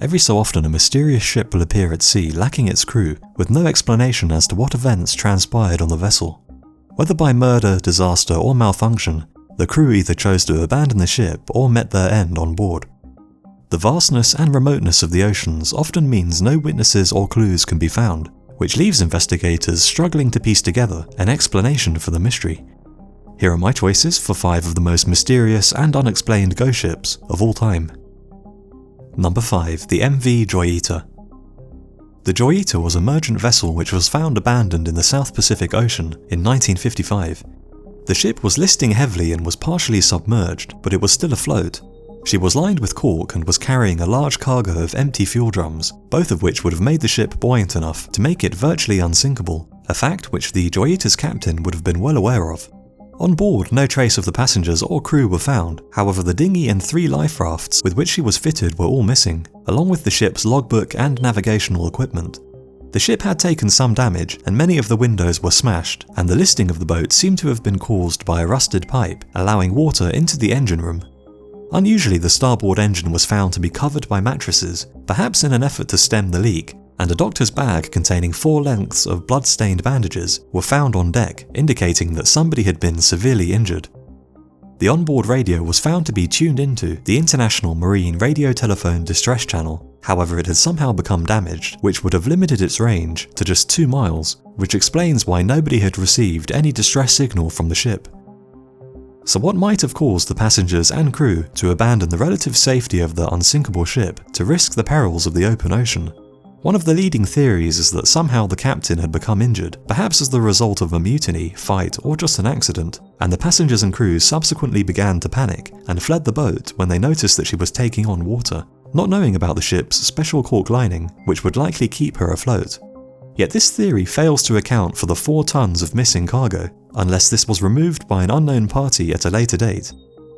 Every so often a mysterious ship will appear at sea lacking its crew, with no explanation as to what events transpired on the vessel. Whether by murder, disaster or malfunction, the crew either chose to abandon the ship or met their end on board. The vastness and remoteness of the oceans often means no witnesses or clues can be found, which leaves investigators struggling to piece together an explanation for the mystery. Here are my choices for 5 of the most mysterious and unexplained ghost ships of all time. Number 5. The Mv Joyita. The Joyita was a merchant vessel which was found abandoned in the South Pacific Ocean in 1955. The ship was listing heavily and was partially submerged, but it was still afloat. She was lined with cork and was carrying a large cargo of empty fuel drums, both of which would have made the ship buoyant enough to make it virtually unsinkable, a fact which the Joyita's captain would have been well aware of. On board, no trace of the passengers or crew were found. However, the dinghy and 3 life rafts with which she was fitted were all missing, along with the ship's logbook and navigational equipment. The ship had taken some damage, and many of the windows were smashed, and the listing of the boat seemed to have been caused by a rusted pipe, allowing water into the engine room. Unusually, the starboard engine was found to be covered by mattresses, perhaps in an effort to stem the leak, and a doctor's bag containing 4 lengths of blood-stained bandages were found on deck, indicating that somebody had been severely injured. The onboard radio was found to be tuned into the International Marine Radio Telephone Distress Channel. However, it had somehow become damaged, which would have limited its range to just 2 miles, which explains why nobody had received any distress signal from the ship. So what might have caused the passengers and crew to abandon the relative safety of the unsinkable ship to risk the perils of the open ocean? One of the leading theories is that somehow the captain had become injured, perhaps as the result of a mutiny, fight, or just an accident, and the passengers and crew subsequently began to panic and fled the boat when they noticed that she was taking on water, not knowing about the ship's special cork lining, which would likely keep her afloat. Yet this theory fails to account for the 4 tons of missing cargo, unless this was removed by an unknown party at a later date.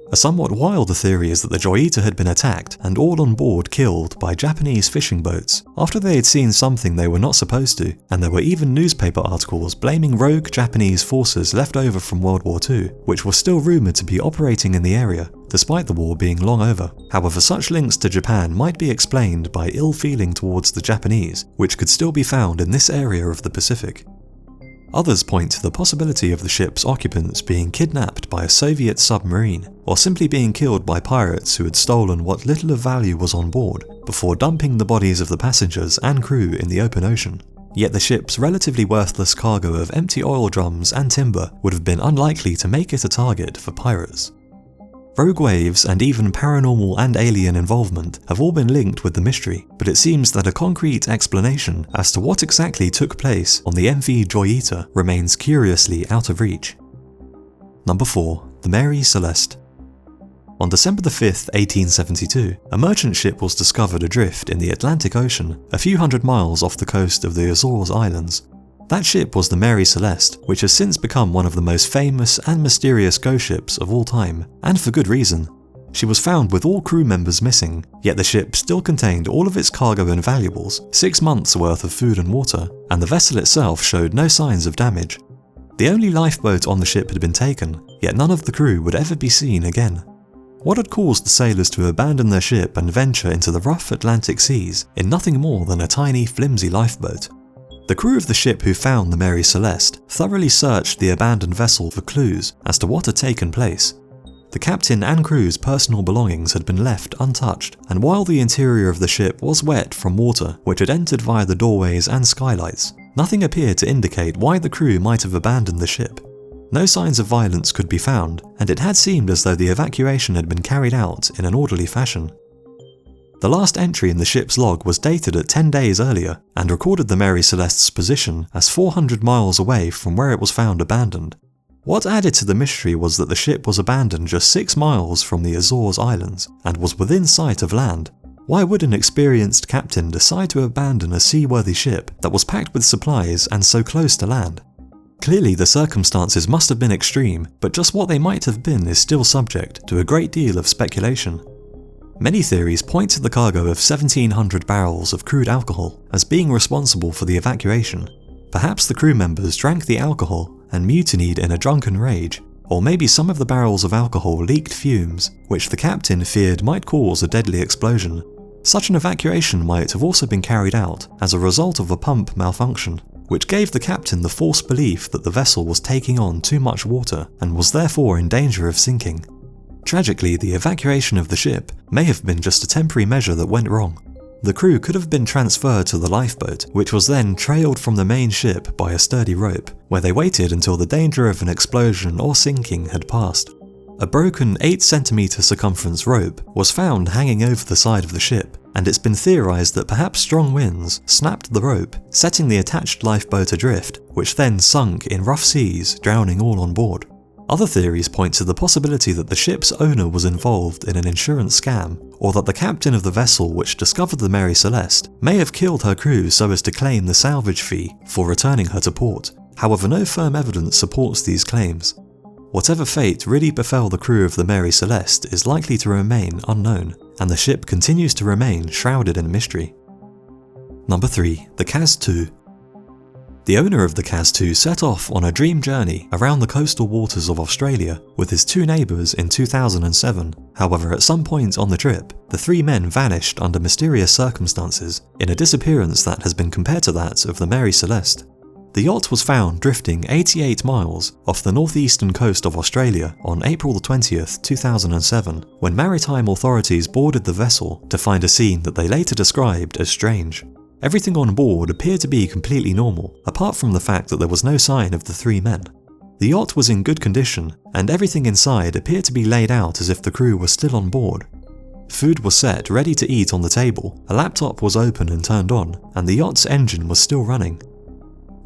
A somewhat wilder theory is that the Joyita had been attacked and all on board killed by Japanese fishing boats after they had seen something they were not supposed to, and there were even newspaper articles blaming rogue Japanese forces left over from World War II, which were still rumoured to be operating in the area, despite the war being long over. However, such links to Japan might be explained by ill feeling towards the Japanese, which could still be found in this area of the Pacific. Others point to the possibility of the ship's occupants being kidnapped by a Soviet submarine, or simply being killed by pirates who had stolen what little of value was on board, before dumping the bodies of the passengers and crew in the open ocean. Yet the ship's relatively worthless cargo of empty oil drums and timber would have been unlikely to make it a target for pirates. Rogue waves and even paranormal and alien involvement have all been linked with the mystery, but it seems that a concrete explanation as to what exactly took place on the Mv Joyita remains curiously out of reach. Number 4. The Mary Celeste. On December 5, 1872, a merchant ship was discovered adrift in the Atlantic Ocean, a few hundred miles off the coast of the Azores Islands. That ship was the Mary Celeste, which has since become one of the most famous and mysterious ghost ships of all time, and for good reason. She was found with all crew members missing, yet the ship still contained all of its cargo and valuables, 6 months' worth of food and water, and the vessel itself showed no signs of damage. The only lifeboat on the ship had been taken, yet none of the crew would ever be seen again. What had caused the sailors to abandon their ship and venture into the rough Atlantic seas in nothing more than a tiny, flimsy lifeboat? The crew of the ship who found the Mary Celeste thoroughly searched the abandoned vessel for clues as to what had taken place. The captain and crew's personal belongings had been left untouched, and while the interior of the ship was wet from water which had entered via the doorways and skylights, nothing appeared to indicate why the crew might have abandoned the ship. No signs of violence could be found, and it had seemed as though the evacuation had been carried out in an orderly fashion. The last entry in the ship's log was dated at 10 days earlier and recorded the Mary Celeste's position as 400 miles away from where it was found abandoned. What added to the mystery was that the ship was abandoned just 6 miles from the Azores Islands and was within sight of land. Why would an experienced captain decide to abandon a seaworthy ship that was packed with supplies and so close to land? Clearly the circumstances must have been extreme, but just what they might have been is still subject to a great deal of speculation. Many theories point to the cargo of 1,700 barrels of crude alcohol as being responsible for the evacuation. Perhaps the crew members drank the alcohol and mutinied in a drunken rage, or maybe some of the barrels of alcohol leaked fumes, which the captain feared might cause a deadly explosion. Such an evacuation might have also been carried out as a result of a pump malfunction, which gave the captain the false belief that the vessel was taking on too much water and was therefore in danger of sinking. Tragically, the evacuation of the ship may have been just a temporary measure that went wrong. The crew could have been transferred to the lifeboat, which was then trailed from the main ship by a sturdy rope, where they waited until the danger of an explosion or sinking had passed. A broken 8 cm circumference rope was found hanging over the side of the ship, and it's been theorized that perhaps strong winds snapped the rope, setting the attached lifeboat adrift, which then sunk in rough seas, drowning all on board. Other theories point to the possibility that the ship's owner was involved in an insurance scam, or that the captain of the vessel which discovered the Mary Celeste may have killed her crew so as to claim the salvage fee for returning her to port. However, no firm evidence supports these claims. Whatever fate really befell the crew of the Mary Celeste is likely to remain unknown, and the ship continues to remain shrouded in mystery. Number 3. The Kaz-2. The owner of the Kaz-2 set off on a dream journey around the coastal waters of Australia with his 2 neighbours in 2007. However, at some point on the trip, the 3 men vanished under mysterious circumstances in a disappearance that has been compared to that of the Mary Celeste. The yacht was found drifting 88 miles off the northeastern coast of Australia on April 20th, 2007, when maritime authorities boarded the vessel to find a scene that they later described as strange. Everything on board appeared to be completely normal, apart from the fact that there was no sign of the 3 men. The yacht was in good condition, and everything inside appeared to be laid out as if the crew were still on board. Food was set ready to eat on the table, a laptop was open and turned on, and the yacht's engine was still running.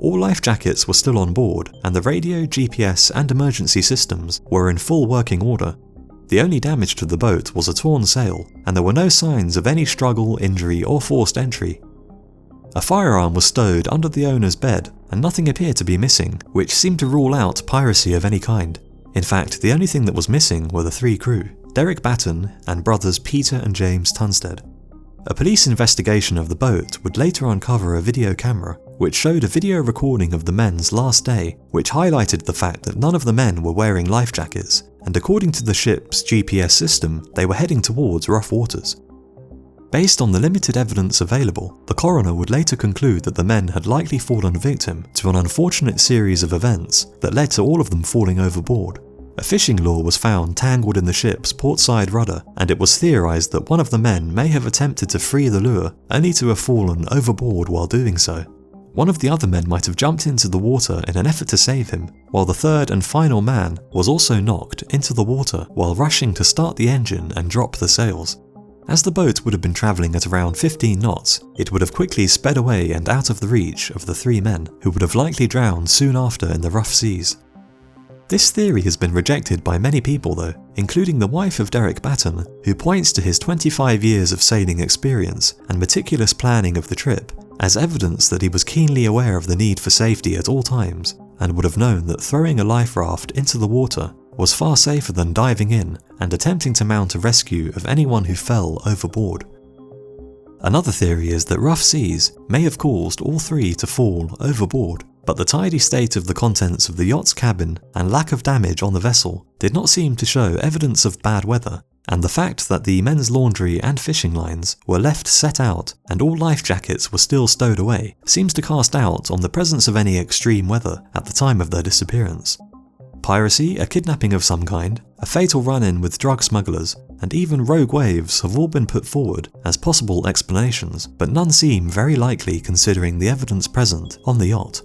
All life jackets were still on board, and the radio, GPS and emergency systems were in full working order. The only damage to the boat was a torn sail, and there were no signs of any struggle, injury or forced entry. A firearm was stowed under the owner's bed, and nothing appeared to be missing, which seemed to rule out piracy of any kind. In fact, the only thing that was missing were the 3 crew, Derek Batten and brothers Peter and James Tunstead. A police investigation of the boat would later uncover a video camera, which showed a video recording of the men's last day, which highlighted the fact that none of the men were wearing life jackets, and according to the ship's GPS system, they were heading towards rough waters. Based on the limited evidence available, the coroner would later conclude that the men had likely fallen victim to an unfortunate series of events that led to all of them falling overboard. A fishing lure was found tangled in the ship's portside rudder, and it was theorized that one of the men may have attempted to free the lure, only to have fallen overboard while doing so. One of the other men might have jumped into the water in an effort to save him, while the 3rd and final man was also knocked into the water while rushing to start the engine and drop the sails. As the boat would have been travelling at around 15 knots, it would have quickly sped away and out of the reach of the 3 men, who would have likely drowned soon after in the rough seas. This theory has been rejected by many people though, including the wife of Derek Batten, who points to his 25 years of sailing experience and meticulous planning of the trip as evidence that he was keenly aware of the need for safety at all times, and would have known that throwing a life raft into the water was far safer than diving in and attempting to mount a rescue of anyone who fell overboard. Another theory is that rough seas may have caused all 3 to fall overboard, but the tidy state of the contents of the yacht's cabin and lack of damage on the vessel did not seem to show evidence of bad weather, and the fact that the men's laundry and fishing lines were left set out and all life jackets were still stowed away seems to cast doubt on the presence of any extreme weather at the time of their disappearance. Piracy, a kidnapping of some kind, a fatal run-in with drug smugglers, and even rogue waves have all been put forward as possible explanations, but none seem very likely considering the evidence present on the yacht.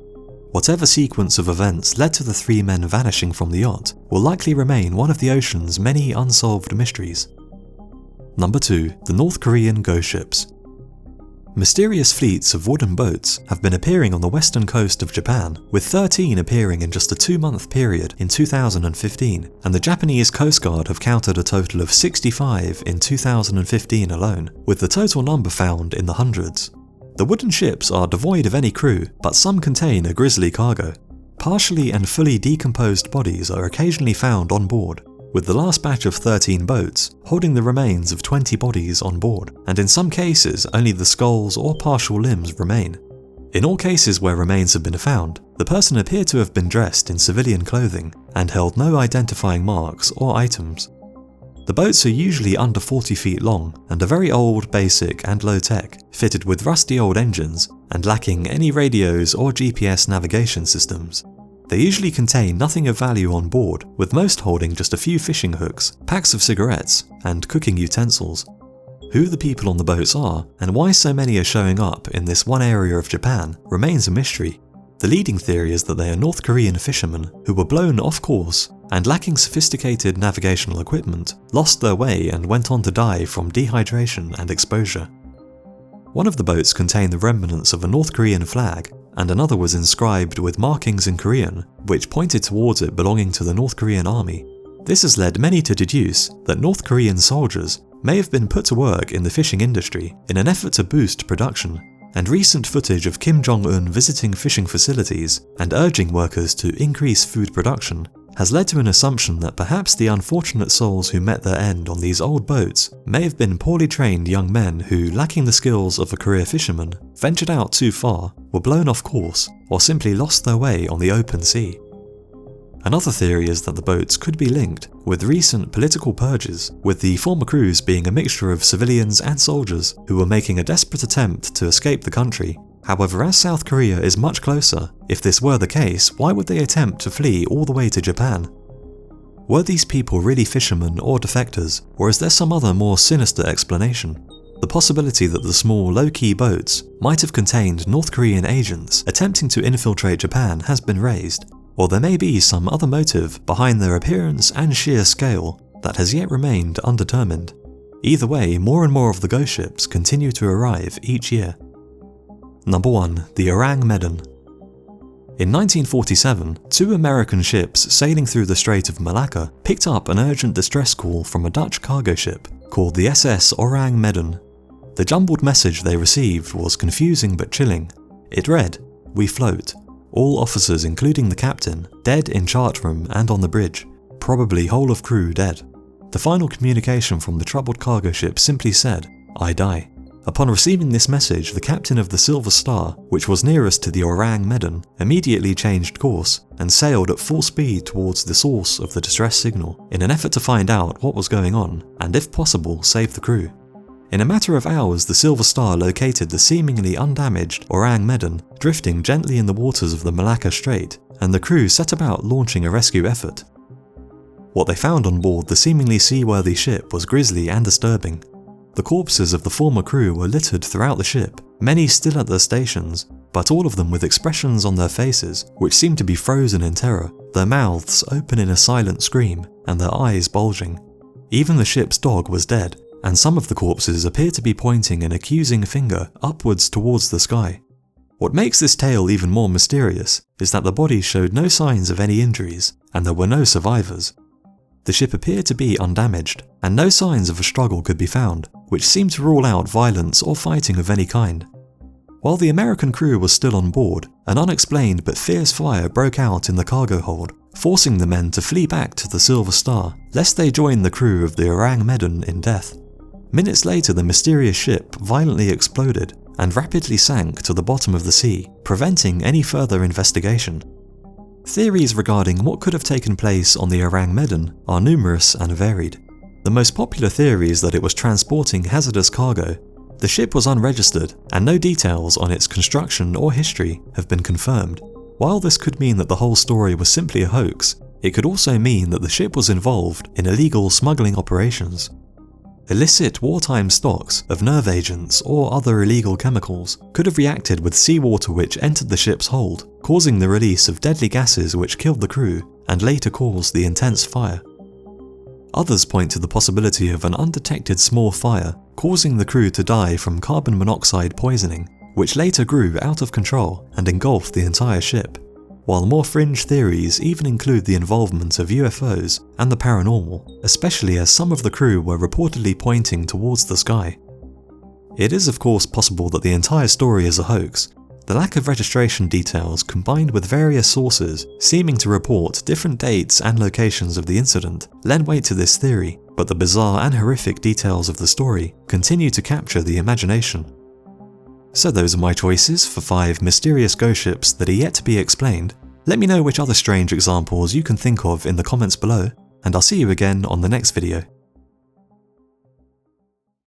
Whatever sequence of events led to the 3 men vanishing from the yacht will likely remain one of the ocean's many unsolved mysteries. Number 2. The North Korean ghost ships. Mysterious fleets of wooden boats have been appearing on the western coast of Japan, with 13 appearing in just a 2-month period in 2015, and the Japanese Coast Guard have counted a total of 65 in 2015 alone, with the total number found in the hundreds. The wooden ships are devoid of any crew, but some contain a grisly cargo. Partially and fully decomposed bodies are occasionally found on board, with the last batch of 13 boats holding the remains of 20 bodies on board, and in some cases only the skulls or partial limbs remain. In all cases where remains have been found, the person appeared to have been dressed in civilian clothing and held no identifying marks or items. The boats are usually under 40 feet long and are very old, basic and low tech, fitted with rusty old engines and lacking any radios or GPS navigation systems. They usually contain nothing of value on board, with most holding just a few fishing hooks, packs of cigarettes and cooking utensils. Who the people on the boats are and why so many are showing up in this one area of Japan remains a mystery. The leading theory is that they are North Korean fishermen who were blown off course and, lacking sophisticated navigational equipment, lost their way and went on to die from dehydration and exposure. One of the boats contained the remnants of a North Korean flag, and another was inscribed with markings in Korean which pointed towards it belonging to the North Korean army. This has led many to deduce that North Korean soldiers may have been put to work in the fishing industry in an effort to boost production, and recent footage of Kim Jong-un visiting fishing facilities and urging workers to increase food production has led to an assumption that perhaps the unfortunate souls who met their end on these old boats may have been poorly trained young men who, lacking the skills of a career fisherman, ventured out too far, were blown off course, or simply lost their way on the open sea. Another theory is that the boats could be linked with recent political purges, with the former crews being a mixture of civilians and soldiers who were making a desperate attempt to escape the country. However, as South Korea is much closer, if this were the case, why would they attempt to flee all the way to Japan? Were these people really fishermen or defectors, or is there some other more sinister explanation? The possibility that the small, low-key boats might have contained North Korean agents attempting to infiltrate Japan has been raised, or there may be some other motive behind their appearance and sheer scale that has yet remained undetermined. Either way, more and more of the ghost ships continue to arrive each year. Number 1. The Arang Medan. In 1947, 2 American ships sailing through the Strait of Malacca picked up an urgent distress call from a Dutch cargo ship called the SS Arang Medan. The jumbled message they received was confusing but chilling. It read, "We float. All officers including the captain, dead in chart room and on the bridge. Probably whole of crew dead." The final communication from the troubled cargo ship simply said, "I die." Upon receiving this message, the captain of the Silver Star, which was nearest to the Arang Medan, immediately changed course and sailed at full speed towards the source of the distress signal in an effort to find out what was going on and, if possible, save the crew. In a matter of hours, the Silver Star located the seemingly undamaged Arang Medan drifting gently in the waters of the Malacca Strait, and the crew set about launching a rescue effort. What they found on board the seemingly seaworthy ship was grisly and disturbing. The corpses of the former crew were littered throughout the ship, many still at their stations, but all of them with expressions on their faces which seemed to be frozen in terror, their mouths open in a silent scream and their eyes bulging. Even the ship's dog was dead, and some of the corpses appear to be pointing an accusing finger upwards towards the sky. What makes this tale even more mysterious is that the bodies showed no signs of any injuries, and there were no survivors. The ship appeared to be undamaged, and no signs of a struggle could be found, which seemed to rule out violence or fighting of any kind. While the American crew was still on board, an unexplained but fierce fire broke out in the cargo hold, forcing the men to flee back to the Silver Star, lest they join the crew of the Arang Medan in death. Minutes later, the mysterious ship violently exploded and rapidly sank to the bottom of the sea, preventing any further investigation. Theories regarding what could have taken place on the Arang Medan are numerous and varied. The most popular theory is that it was transporting hazardous cargo. The ship was unregistered, and no details on its construction or history have been confirmed. While this could mean that the whole story was simply a hoax, it could also mean that the ship was involved in illegal smuggling operations. Illicit wartime stocks of nerve agents or other illegal chemicals could have reacted with seawater which entered the ship's hold, causing the release of deadly gases which killed the crew and later caused the intense fire. Others point to the possibility of an undetected small fire causing the crew to die from carbon monoxide poisoning, which later grew out of control and engulfed the entire ship, while more fringe theories even include the involvement of UFOs and the paranormal, especially as some of the crew were reportedly pointing towards the sky. It is of course possible that the entire story is a hoax. The lack of registration details combined with various sources seeming to report different dates and locations of the incident lend weight to this theory, but the bizarre and horrific details of the story continue to capture the imagination. So those are my choices for 5 mysterious ghost ships that are yet to be explained. Let me know which other strange examples you can think of in the comments below, and I'll see you again on the next video.